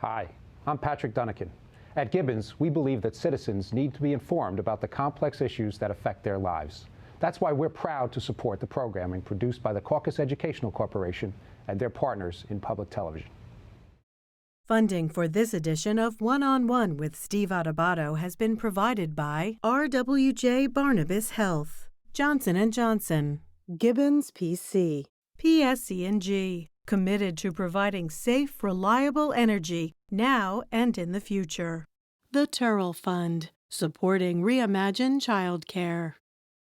Hi, I'm Patrick Dunnican. At Gibbons, we believe that citizens need to be informed about the complex issues that affect their lives. That's why we're proud to support the programming produced by the Caucus Educational Corporation and their partners in public television. Funding for this edition of One-on-One with Steve Adubato has been provided by RWJ Barnabas Health, Johnson & Johnson, Gibbons PC, PSC&G, committed to providing safe, reliable energy now and in the future. The Turrell Fund, supporting Reimagine Childcare.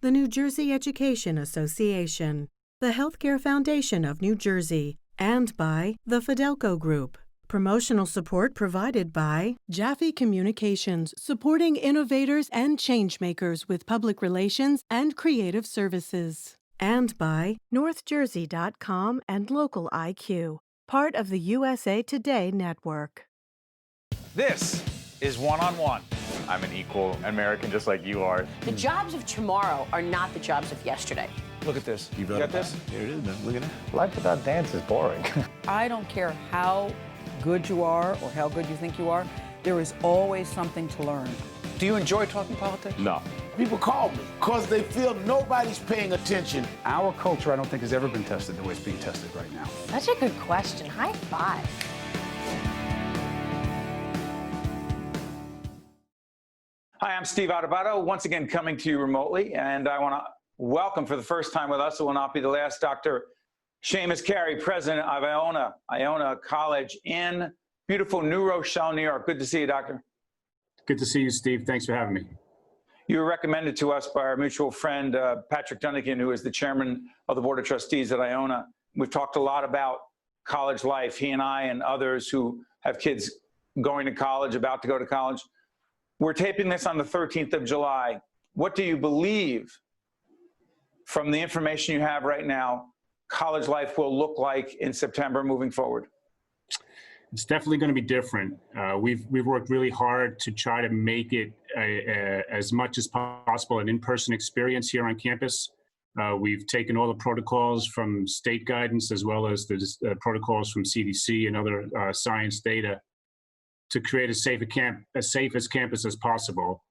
The New Jersey Education Association, the Healthcare Foundation of New Jersey, and by the Fidelco Group. Promotional support provided by Jaffe Communications, supporting innovators and changemakers with public relations and creative services. And by NorthJersey.com and Local IQ, part of the USA Today network. This is One-on-One. I'm an equal American just like you are. The jobs of tomorrow are not the jobs of yesterday. Look at this. You got this? Here it is, man. Look at that. Life without dance is boring. I don't care how good you are or how good you think you are, there is always something to learn. Do you enjoy talking politics? No. People call me because they feel nobody's paying attention. Our culture, I don't think, has ever been tested the way it's being tested right now. That's a good question. High five. Hi, I'm Steve Adubato, once again coming to you remotely, and I want to welcome for the first time with us, it will not be the last, Dr. Seamus Carey, president of Iona College in beautiful New Rochelle, New York. Good to see you, doctor. Good to see you, Steve. Thanks for having me. You were recommended to us by our mutual friend, Patrick Dunnican, who is the chairman of the Board of Trustees at Iona. We've talked a lot about college life, he and I and others who have kids going to college, about to go to college. We're taping this on the 13th of July. What do you believe, from the information you have right now, college life will look like in September moving forward? It's definitely going to be different. We've worked really hard to try to make it as much as possible an in-person experience here on campus. We've taken all the protocols from state guidance as well as the protocols from CDC and other science data to create as safe a campus as possible.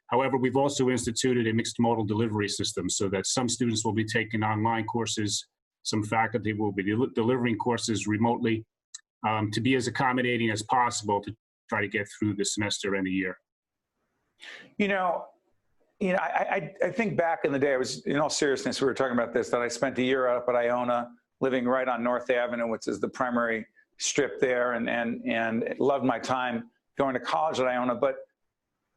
However, we've also instituted a mixed modal delivery system so that some students will be taking online courses, some faculty will be delivering courses remotely, to be as accommodating as possible to try to get through the semester and the year. I think back in the day, I was, in all seriousness, we were talking about this, that I spent a year up at Iona, living right on North Avenue, which is the primary strip there, and loved my time going to college at Iona. But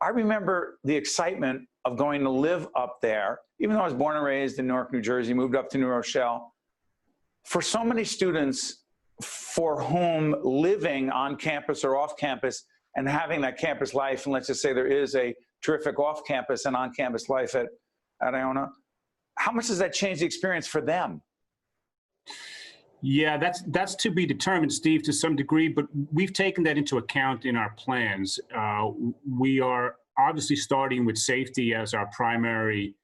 I remember the excitement of going to live up there, even though I was born and raised in Newark, New Jersey, moved up to New Rochelle. For so many students for whom living on campus or off campus and having that campus life, and let's just say there is a terrific off-campus and on-campus life at Iona, how much does that change the experience for them? Yeah, that's to be determined, Steve, to some degree, but we've taken that into account in our plans. We are obviously starting with safety as our primary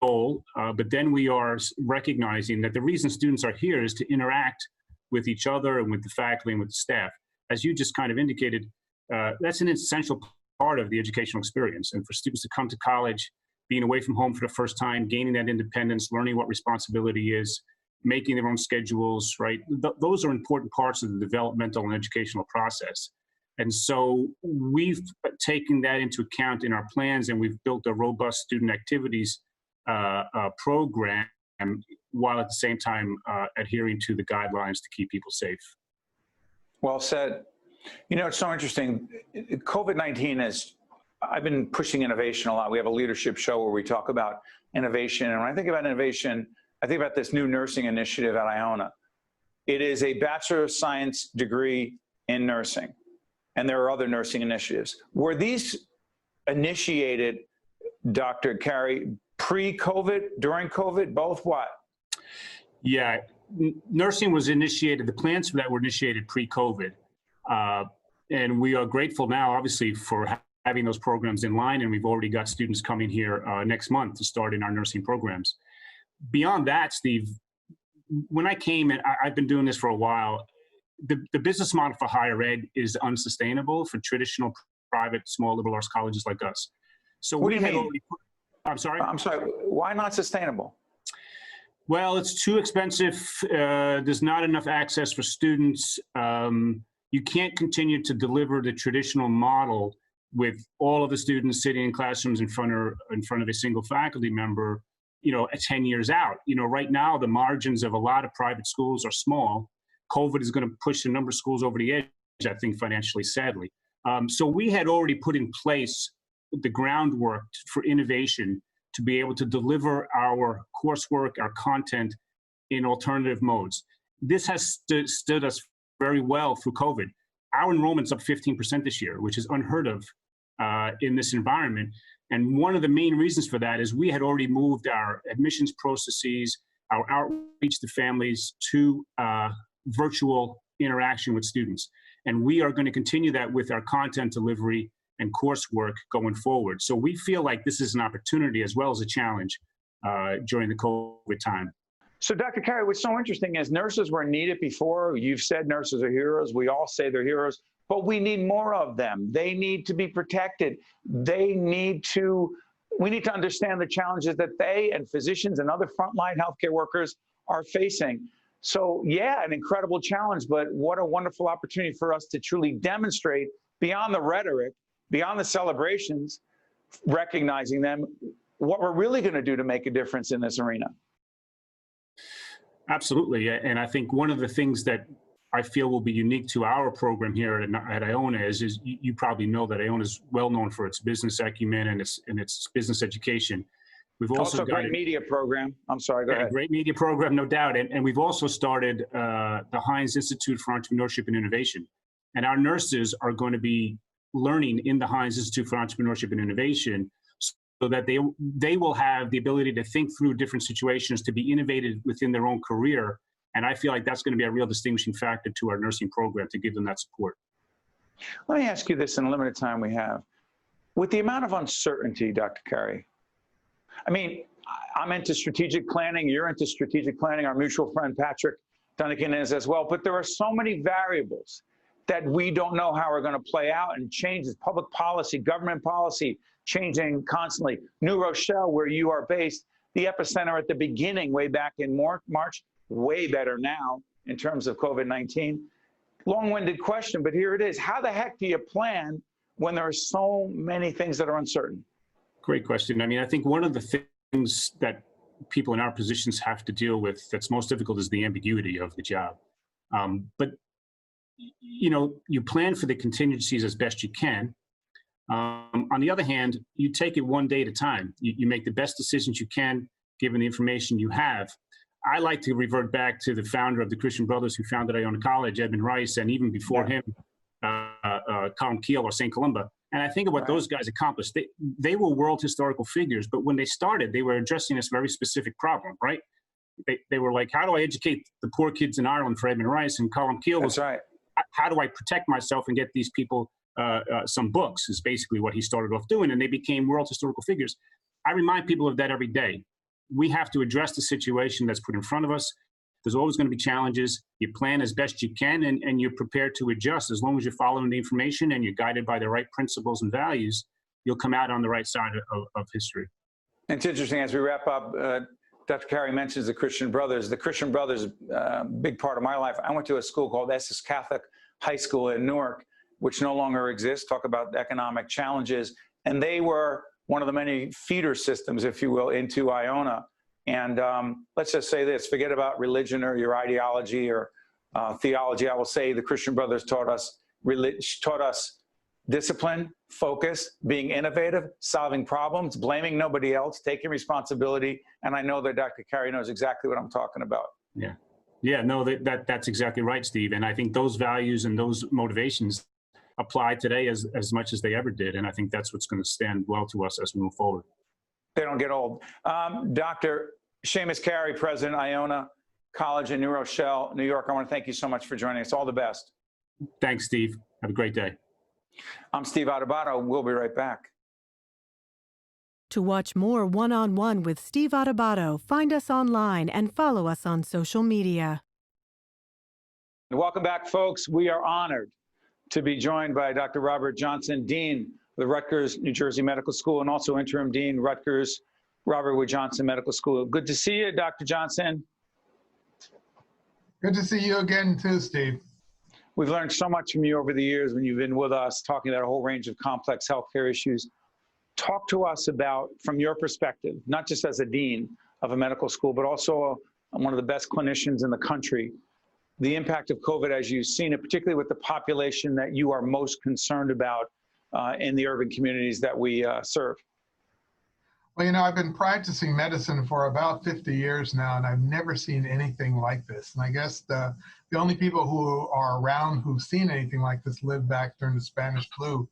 goal, but then we are recognizing that the reason students are here is to interact with each other and with the faculty and with the staff. As you just kind of indicated, that's an essential part of the educational experience. And for students to come to college, being away from home for the first time, gaining that independence, learning what responsibility is, making their own schedules, right? Those are important parts of the developmental and educational process. And so we've taken that into account in our plans, and we've built a robust student activities program while at the same time adhering to the guidelines to keep people safe. Well said. You know, it's so interesting. COVID-19 is, I've been pushing innovation a lot. We have a leadership show where we talk about innovation. And when I think about innovation, I think about this new nursing initiative at Iona. It is a Bachelor of Science degree in nursing, and there are other nursing initiatives. Were these initiated, Dr. Carey, pre-COVID, during COVID, both what? Yeah, nursing was initiated, the plans for that were initiated pre-COVID. And we are grateful now, obviously, for having those programs in line, and we've already got students coming here next month to start in our nursing programs. Beyond that, Steve, when I came, and I've been doing this for a while, the business model for higher ed is unsustainable for traditional private small liberal arts colleges like us. So What do we you had mean? already put, I'm sorry? I'm sorry, why not sustainable? Well, it's too expensive. There's not enough access for students. You can't continue to deliver the traditional model with all of the students sitting in classrooms in front of a single faculty member, 10 years out. Right now, the margins of a lot of private schools are small. COVID is going to push the number of schools over the edge, I think, financially, sadly. So we had already put in place the groundwork for innovation to be able to deliver our coursework, our content in alternative modes. This has stood us very well through COVID. Our enrollment's up 15% this year, which is unheard of in this environment. And one of the main reasons for that is we had already moved our admissions processes, our outreach to families to virtual interaction with students. And we are going to continue that with our content delivery and coursework going forward. So we feel like this is an opportunity as well as a challenge during the COVID time. So Dr. Carey, what's so interesting is nurses were needed before. You've said nurses are heroes. We all say they're heroes, but we need more of them. They need to be protected. We need to understand the challenges that they and physicians and other frontline healthcare workers are facing. So yeah, an incredible challenge, but what a wonderful opportunity for us to truly demonstrate beyond the rhetoric, beyond the celebrations, recognizing them, what we're really going to do to make a difference in this arena. Absolutely. And I think one of the things that I feel will be unique to our program here at Iona is you probably know that Iona is well known for its business acumen and its business education. We've also got a great media program. I'm sorry, go ahead. Great media program, no doubt. And we've also started the Heinz Institute for Entrepreneurship and Innovation. And our nurses are going to be learning in the Heinz Institute for Entrepreneurship and Innovation so that they will have the ability to think through different situations, to be innovative within their own career. And I feel like that's going to be a real distinguishing factor to our nursing program to give them that support. Let me ask you this in the limited time we have. With the amount of uncertainty, Dr. Carey, I mean, I'm into strategic planning, you're into strategic planning, our mutual friend Patrick Dunnigan is as well, but there are so many variables that we don't know how are going to play out and changes, public policy, government policy changing constantly. New Rochelle, where you are based, the epicenter at the beginning, way back in March, way better now in terms of COVID-19. Long-winded question, but here it is. How the heck do you plan when there are so many things that are uncertain? Great question. I mean, I think one of the things that people in our positions have to deal with that's most difficult is the ambiguity of the job. But, you plan for the contingencies as best you can. On the other hand, you take it one day at a time. You make the best decisions you can, given the information you have. I like to revert back to the founder of the Christian Brothers who founded Iona College, Edmund Rice, and even before him, Colin Keel or St. Columba. And I think of what those guys accomplished. They were world historical figures, but when they started, they were addressing this very specific problem, right? They were like, how do I educate the poor kids in Ireland for Edmund Rice? And Colin Keel was, how do I protect myself and get these people some books, is basically what he started off doing. And they became world historical figures. I remind people of that every day. We have to address the situation that's put in front of us. There's always going to be challenges. You plan as best you can, and you're prepared to adjust. As long as you're following the information and you're guided by the right principles and values, you'll come out on the right side of history. It's interesting, as we wrap up, Dr. Carey mentions the Christian Brothers. The Christian Brothers, big part of my life. I went to a school called Essex Catholic High School in Newark, which no longer exists. Talk about economic challenges. And they were one of the many feeder systems, if you will, into Iona. And let's just say this, forget about religion or your ideology or theology. I will say the Christian Brothers taught us discipline, focus, being innovative, solving problems, blaming nobody else, taking responsibility. And I know that Dr. Carey knows exactly what I'm talking about. Yeah, no, that's exactly right, Steve. And I think those values and those motivations apply today as much as they ever did. And I think that's what's going to stand well to us as we move forward. They don't get old. Dr. Seamus Carey, President, Iona College in New Rochelle, New York, I want to thank you so much for joining us. All the best. Thanks, Steve. Have a great day. I'm Steve Adubato. We'll be right back. To watch more One-on-One with Steve Adubato, find us online and follow us on social media. Welcome back, folks. We are honored to be joined by Dr. Robert Johnson, Dean of the Rutgers, New Jersey Medical School, and also Interim Dean, Rutgers, Robert Wood Johnson Medical School. Good to see you, Dr. Johnson. Good to see you again, too, Steve. We've learned so much from you over the years when you've been with us, talking about a whole range of complex healthcare issues. Talk to us about, from your perspective, not just as a dean of a medical school, but also one of the best clinicians in the country, the impact of COVID as you've seen it, particularly with the population that you are most concerned about in the urban communities that we serve. Well, you know, I've been practicing medicine for about 50 years now, and I've never seen anything like this. And I guess the only people who are around who've seen anything like this lived back during the Spanish flu.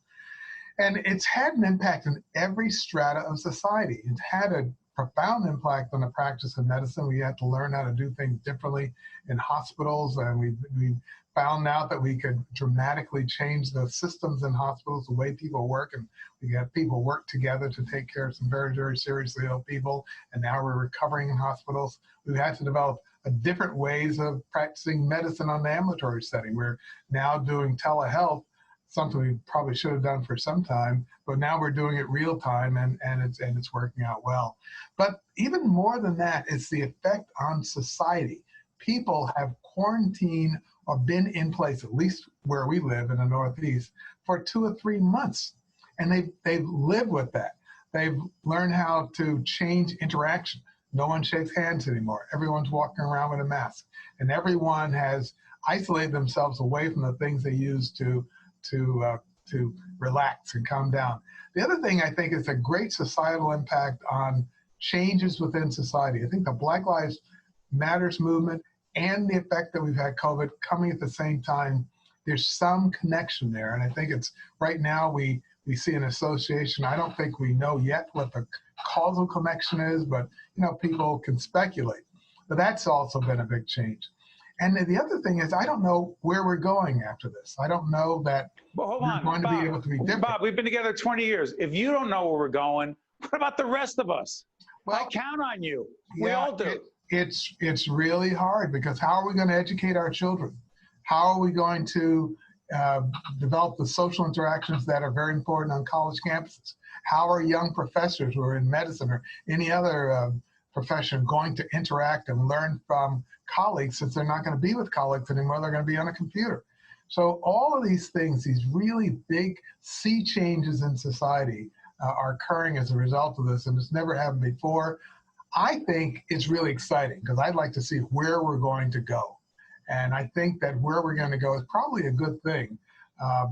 And it's had an impact on every strata of society. It's had a profound impact on the practice of medicine. We had to learn how to do things differently in hospitals, and we found out that we could dramatically change the systems in hospitals, the way people work, and we had people work together to take care of some very, very seriously ill people, and now we're recovering in hospitals. We've had to develop different ways of practicing medicine on the ambulatory setting. We're now doing telehealth, something we probably should have done for some time, but now we're doing it real time, and it's working out well. But even more than that, it's the effect on society. People have quarantined or been in place, at least where we live in the Northeast, for 2 or 3 months. And they've lived with that. They've learned how to change interaction. No one shakes hands anymore. Everyone's walking around with a mask. And everyone has isolated themselves away from the things they use to relax and calm down. The other thing I think is a great societal impact on changes within society. I think the Black Lives Matters movement and the effect that we've had COVID coming at the same time, there's some connection there. And I think it's right now we see an association. I don't think we know yet what the causal connection is, but you know, people can speculate. But that's also been a big change. And the other thing is, I don't know where we're going after this. I don't know that we're going to be able to be different. Bob, we've been together 20 years. If you don't know where we're going, what about the rest of us? Well, I count on you. We all do. It's really hard, because how are we going to educate our children? How are we going to develop the social interactions that are very important on college campuses? How are young professors who are in medicine or any other profession going to interact and learn from colleagues, since they're not going to be with colleagues anymore, they're going to be on a computer? So all of these things, these really big sea changes in society are occurring as a result of this, and it's never happened before. I think it's really exciting, because I'd like to see where we're going to go. And I think that where we're going to go is probably a good thing,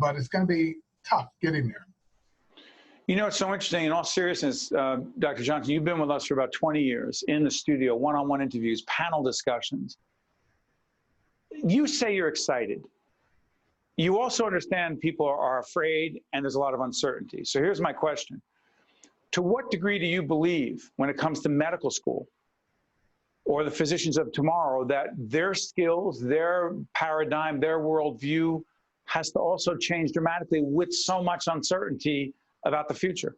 but it's going to be tough getting there. You know, it's so interesting. In all seriousness, Dr. Johnson, you've been with us for about 20 years in the studio, one-on-one interviews, panel discussions. You say you're excited. You also understand people are afraid, and there's a lot of uncertainty. So here's my question. To what degree do you believe, when it comes to medical school or the physicians of tomorrow, that their skills, their paradigm, their worldview has to also change dramatically with so much uncertainty about the future?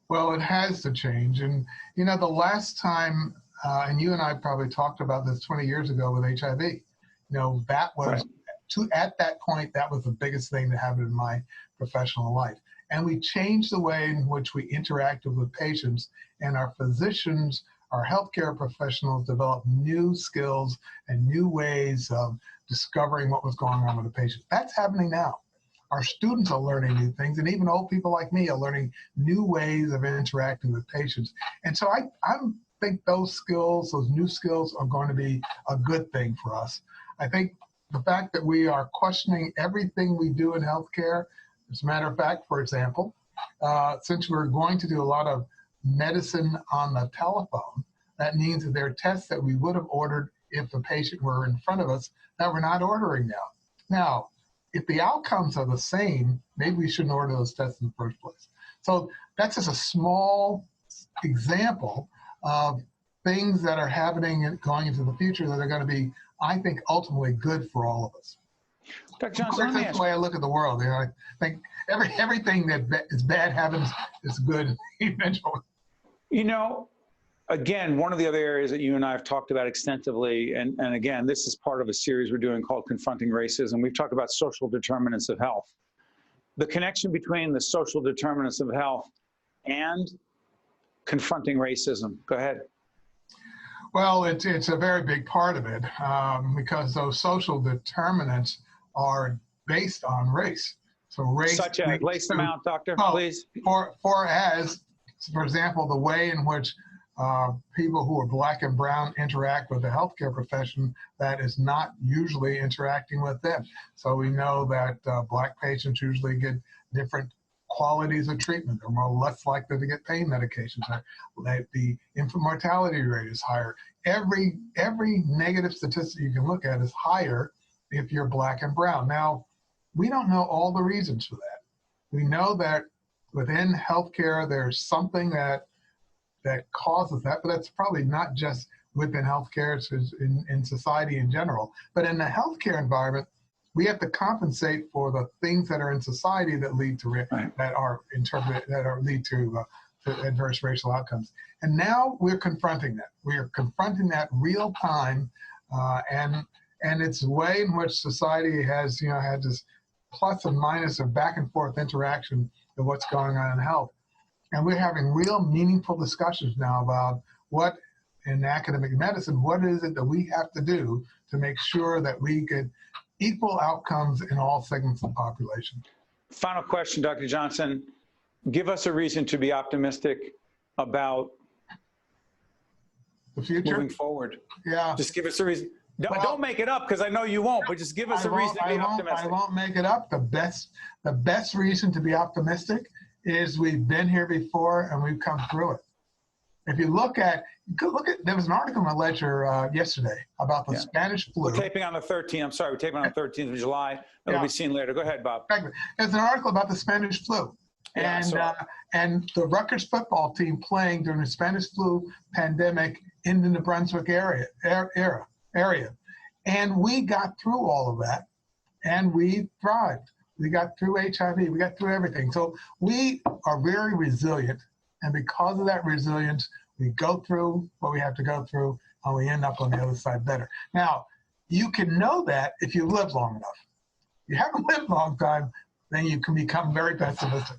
Well, it has to change. And, you know, the last time, and you and I probably talked about this 20 years ago with HIV, you know, that was, right. At that point, that was the biggest thing that happened in my professional life. And we changed the way in which we interacted with patients, and our physicians, our healthcare professionals developed new skills and new ways of discovering what was going on with the patient. That's happening now. Our students are learning new things, and even old people like me are learning new ways of interacting with patients. And so I think those skills, those new skills, are going to be a good thing for us. I think the fact that we are questioning everything we do in healthcare, as a matter of fact, for example, since we're going to do a lot of medicine on the telephone, that means that there are tests that we would have ordered if the patient were in front of us that we're not ordering now. Now, if the outcomes are the same, maybe we shouldn't order those tests in the first place. So that's just a small example of things that are happening and going into the future that are going to be, I think, ultimately good for all of us. Dr. Johnson, that's the way I look at the world. You know, I think everything that is bad happens is good eventually. You know, again, one of the other areas that you and I have talked about extensively, and again, this is part of a series we're doing called Confronting Racism. We've talked about social determinants of health. The connection between the social determinants of health and confronting racism. Go ahead. Well, it's a very big part of it because those social determinants are based on race. So race. Such as, lace them out, doctor, please. For example, the way in which people who are black and brown interact with the healthcare profession that is not usually interacting with them. So we know that black patients usually get different qualities of treatment. They're less likely to get pain medications. The infant mortality rate is higher. Every negative statistic you can look at is higher if you're black and brown. Now, we don't know all the reasons for that. We know that within healthcare, there's something that causes that, but that's probably not just within healthcare, it's in society in general. But in the healthcare environment, we have to compensate for the things that are in society that lead to lead to adverse racial outcomes. And now we're confronting that. We are confronting that real time, and it's the way in which society has had this plus and minus of back and forth interaction of what's going on in health. And we're having real meaningful discussions now about what, in academic medicine, what is it that we have to do to make sure that we get equal outcomes in all segments of the population. Final question, Dr. Johnson. Give us a reason to be optimistic about the future moving forward. Yeah. Just give us a reason. Don't make it up, because I know you won't, but just give us a reason to be optimistic. I won't make it up. The best reason to be optimistic is we've been here before and we've come through it. If you look at, there was an article in my ledger yesterday about the Spanish flu. We're taping on the 13th. I'm sorry, we're taping on the 13th of July. That'll be seen later. Go ahead, Bob. Exactly. There's an article about the Spanish flu. And the Rutgers football team playing during the Spanish flu pandemic in the New Brunswick area. And we got through all of that, and we thrived. We got through HIV. We got through everything. So we are very resilient. And because of that resilience, we go through what we have to go through, and we end up on the other side better. Now, you can know that if you live long enough. If you haven't lived a long time, then you can become very pessimistic.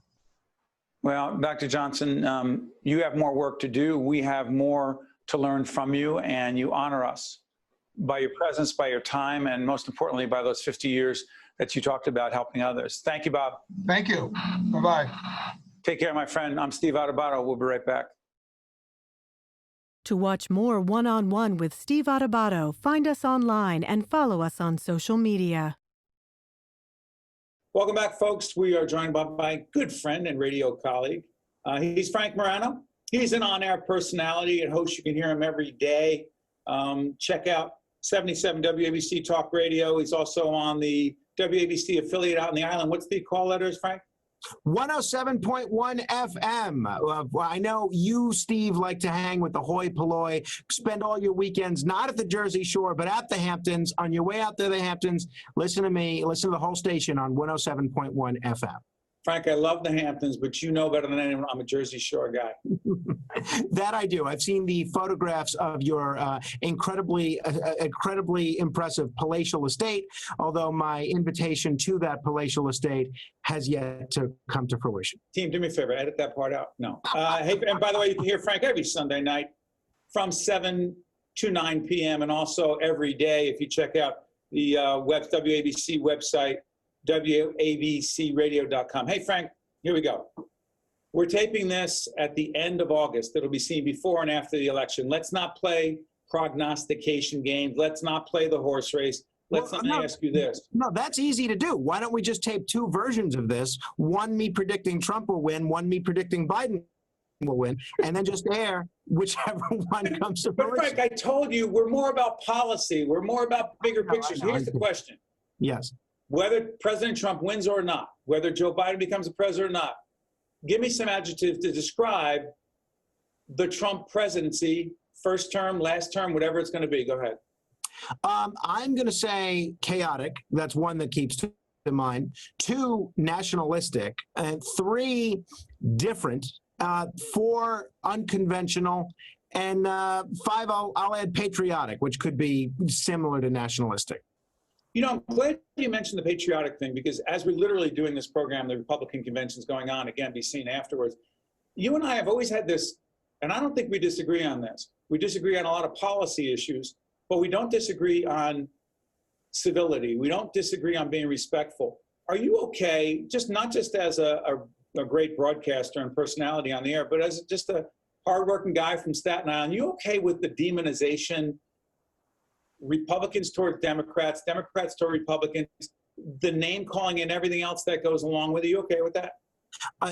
Well, Dr. Johnson, you have more work to do. We have more to learn from you, and you honor us by your presence, by your time, and most importantly, by those 50 years that you talked about helping others. Thank you, Bob. Thank you. Bye-bye. Take care, my friend. I'm Steve Adubato. We'll be right back. To watch more One-on-One with Steve Adubato, find us online and follow us on social media. Welcome back, folks. We are joined by my good friend and radio colleague. He's Frank Morano. He's an on-air personality and host. You can hear him every day. Check out 77 WABC Talk Radio. He's also on the WABC affiliate out in the island. What's the call letters, Frank? 107.1 FM. I know you, Steve, like to hang with the hoi polloi, spend all your weekends not at the Jersey Shore, but at the Hamptons. On your way out to the Hamptons, listen to me, listen to the whole station on 107.1 FM. Frank, I love the Hamptons, but you know better than anyone, I'm a Jersey Shore guy. That I do. I've seen the photographs of your incredibly impressive palatial estate, although my invitation to that palatial estate has yet to come to fruition. Team, do me a favor, edit that part out. No. Hey, and by the way, you can hear Frank every Sunday night from 7 to 9 p.m. and also every day if you check out the WABC website, WABCradio.com. Hey, Frank, here we go. We're taping this at the end of August. It'll be seen before and after the election. Let's not play prognostication games. Let's not play the horse race. Let me ask you this. No, that's easy to do. Why don't we just tape two versions of this? One me predicting Trump will win, one me predicting Biden will win, and then just air whichever one comes to fruition. But Frank, I told you we're more about policy. We're more about bigger pictures. Here's the question. Yes. Whether President Trump wins or not, whether Joe Biden becomes a president or not, give me some adjectives to describe the Trump presidency, first term, last term, whatever it's going to be. Go ahead. I'm going to say chaotic. That's one that keeps to mind. 2, nationalistic. And 3, different. 4, unconventional. And 5, I'll add patriotic, which could be similar to nationalistic. You know, I'm glad you mentioned the patriotic thing, because as we're literally doing this program, the Republican convention's going on, again, be seen afterwards. You and I have always had this, and I don't think we disagree on this. We disagree on a lot of policy issues, but we don't disagree on civility. We don't disagree on being respectful. Are you okay, not just as a great broadcaster and personality on the air, but as just a hardworking guy from Staten Island, you okay with the demonization, Republicans toward Democrats, Democrats toward Republicans, the name calling and everything else that goes along with it? You okay with that?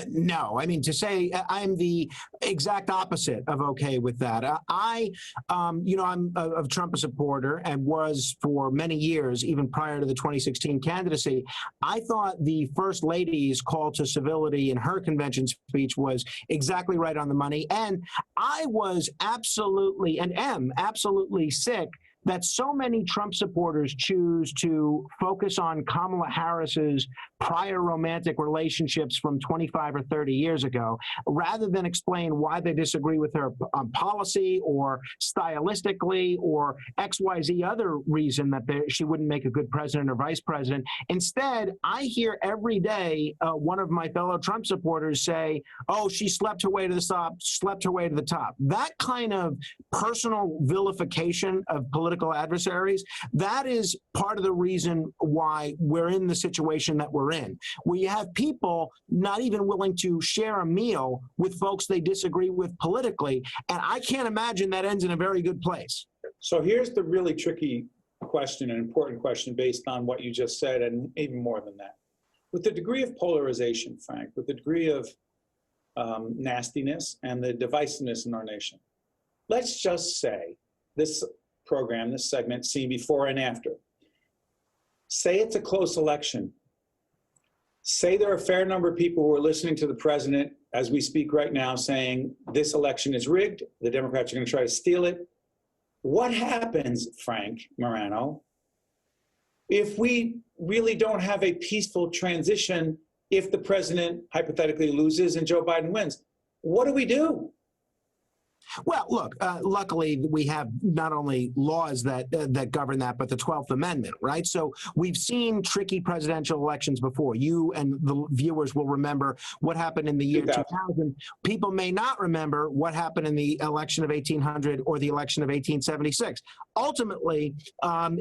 No, I mean, to say I'm the exact opposite of okay with that. I'm a Trump supporter and was for many years, even prior to the 2016 candidacy. I thought the First Lady's call to civility in her convention speech was exactly right on the money. And I was absolutely and am absolutely sick that so many Trump supporters choose to focus on Kamala Harris's prior romantic relationships from 25 or 30 years ago, rather than explain why they disagree with her on policy or stylistically or XYZ other reason that she wouldn't make a good president or vice president. Instead, I hear every day one of my fellow Trump supporters say, oh, she slept her way to the top, slept her way to the top. That kind of personal vilification of political adversaries, that is part of the reason why we're in the situation that we're in. We have people not even willing to share a meal with folks they disagree with politically, and I can't imagine that ends in a very good place. So here's the really tricky question, an important question based on what you just said, and even more than that. With the degree of polarization, Frank, with the degree of nastiness and the divisiveness in our nation, let's just say this program, this segment, seen before and after. Say it's a close election. Say there are a fair number of people who are listening to the president as we speak right now saying this election is rigged, the Democrats are going to try to steal it. What happens, Frank Morano, if we really don't have a peaceful transition if the president hypothetically loses and Joe Biden wins? What do we do? Well, look, luckily we have not only laws that govern that, but the 12th Amendment, right? So we've seen tricky presidential elections before. You and the viewers will remember what happened in the year 2000. People may not remember what happened in the election of 1800 or the election of 1876. Ultimately,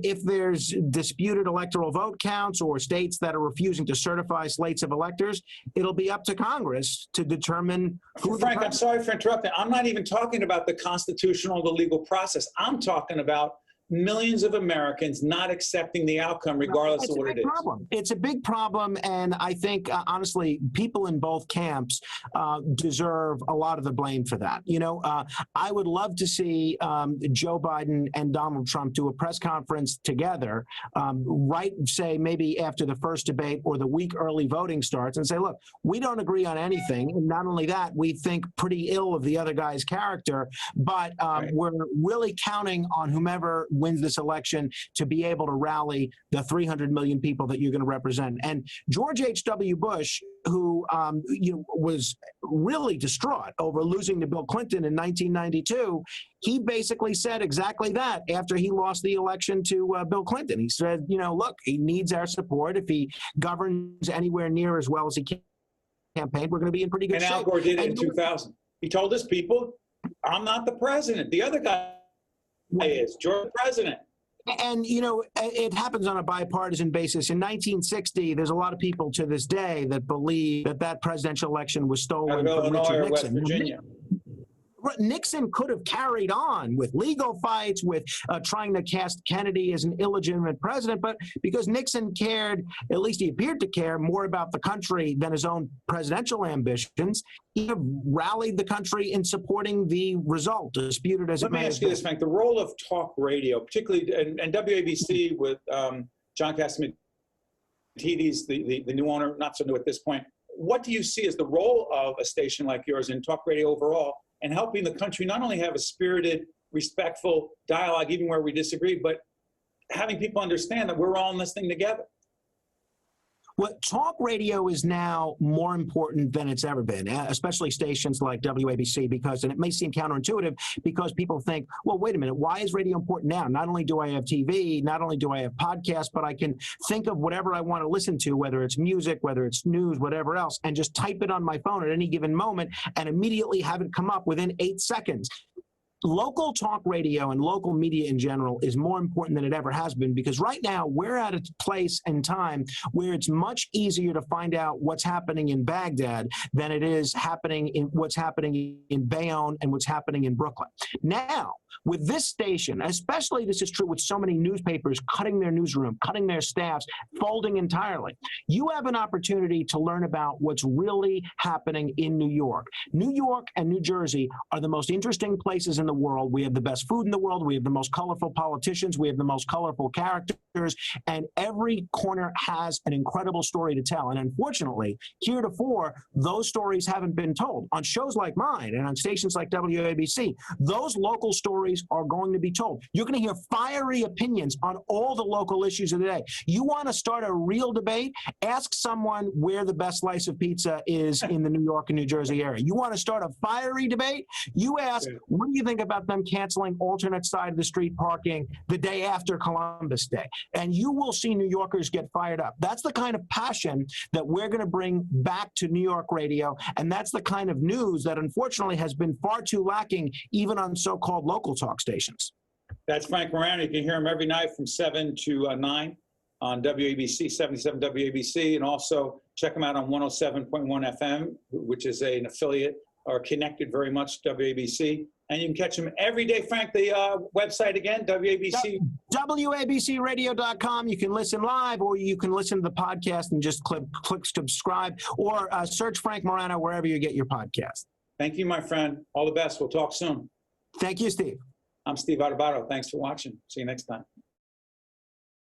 if there's disputed electoral vote counts or states that are refusing to certify slates of electors, it'll be up to Congress to determine who. Frank, I'm sorry for interrupting. I'm not even talking about the constitutional, the legal process. I'm talking about millions of Americans not accepting the outcome regardless of what it is. It's a big problem, and I think, honestly, people in both camps deserve a lot of the blame for that. You know, I would love to see Joe Biden and Donald Trump do a press conference together, say maybe after the first debate or the week early voting starts, and say, look, we don't agree on anything. And not only that, we think pretty ill of the other guy's character, but we're really counting on whomever wins this election to be able to rally the 300 million people that you're going to represent. And George H.W. Bush, who was really distraught over losing to Bill Clinton in 1992, he basically said exactly that after he lost the election to Bill Clinton. He said, look, he needs our support. If he governs anywhere near as well as he can campaign, we're going to be in pretty good shape. And Al Gore did it in 2000. He told his people, I'm not the president. The other guy is. You're the president. And, it happens on a bipartisan basis. In 1960, there's a lot of people to this day that believe that presidential election was stolen from Richard Nixon. West Virginia. Nixon could have carried on with legal fights, with trying to cast Kennedy as an illegitimate president, but because Nixon cared, at least he appeared to care, more about the country than his own presidential ambitions, he rallied the country in supporting the result, disputed as it may have been. Let me ask you this, Frank. The role of talk radio, particularly, and WABC with John Cassimatidis, the new owner, not so new at this point, what do you see as the role of a station like yours in talk radio overall, and helping the country not only have a spirited, respectful dialogue, even where we disagree, but having people understand that we're all in this thing together? Well, talk radio is now more important than it's ever been, especially stations like WABC, because, and it may seem counterintuitive, because people think, well, wait a minute, why is radio important now? Not only do I have TV, not only do I have podcasts, but I can think of whatever I want to listen to, whether it's music, whether it's news, whatever else, and just type it on my phone at any given moment and immediately have it come up within 8 seconds. Local talk radio and local media in general is more important than it ever has been, because right now we're at a place and time where it's much easier to find out what's happening in Baghdad than it is happening in what's happening in Bayonne and what's happening in Brooklyn. Now, with this station, especially this is true with so many newspapers cutting their newsroom, cutting their staffs, folding entirely, you have an opportunity to learn about what's really happening in New York. New York and New Jersey are the most interesting places in the world. We have the best food in the world. We have the most colorful politicians. We have the most colorful characters. And every corner has an incredible story to tell. And unfortunately, heretofore, those stories haven't been told. On shows like mine and on stations like WABC, those local stories are going to be told. You're going to hear fiery opinions on all the local issues of the day. You want to start a real debate? Ask someone where the best slice of pizza is in the New York and New Jersey area. You want to start a fiery debate? You ask, what do you think about them canceling alternate side of the street parking the day after Columbus Day? And you will see New Yorkers get fired up. That's the kind of passion that we're going to bring back to New York radio, and that's the kind of news that unfortunately has been far too lacking even on so-called local talk stations. That's Frank Morano. You can hear him every night from 7 to 9 on WABC, 77 WABC, and also check him out on 107.1 FM, which is an affiliate or connected very much to WABC. And you can catch him every day. Frank, the website again, WABC. WABCradio.com. You can listen live, or you can listen to the podcast and just click subscribe, or search Frank Morano wherever you get your podcast. Thank you, my friend. All the best. We'll talk soon. Thank you, Steve. I'm Steve Adubato. Thanks for watching. See you next time.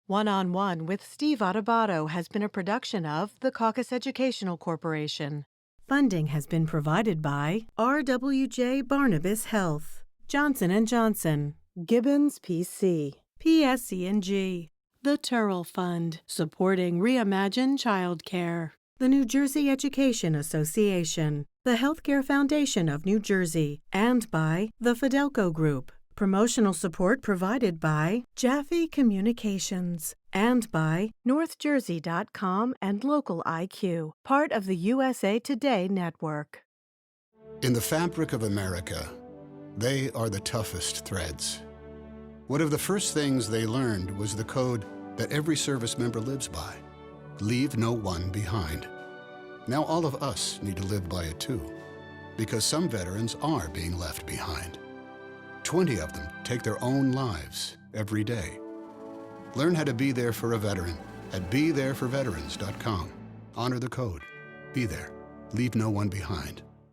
One-on-One with Steve Adubato has been a production of the Caucus Educational Corporation. Funding has been provided by RWJ Barnabas Health, Johnson & Johnson, Gibbons PC, PSC&G, the Turrell Fund, supporting Reimagine Childcare, the New Jersey Education Association, the Healthcare Foundation of New Jersey, and by the Fidelco Group. Promotional support provided by Jaffe Communications and by NorthJersey.com and Local IQ, part of the USA Today network. In the fabric of America, they are the toughest threads. One of the first things they learned was the code that every service member lives by: leave no one behind. Now all of us need to live by it too, because some veterans are being left behind. 20 of them take their own lives every day. Learn how to be there for a veteran at BeThereForVeterans.com. Honor the code. Be there. Leave no one behind.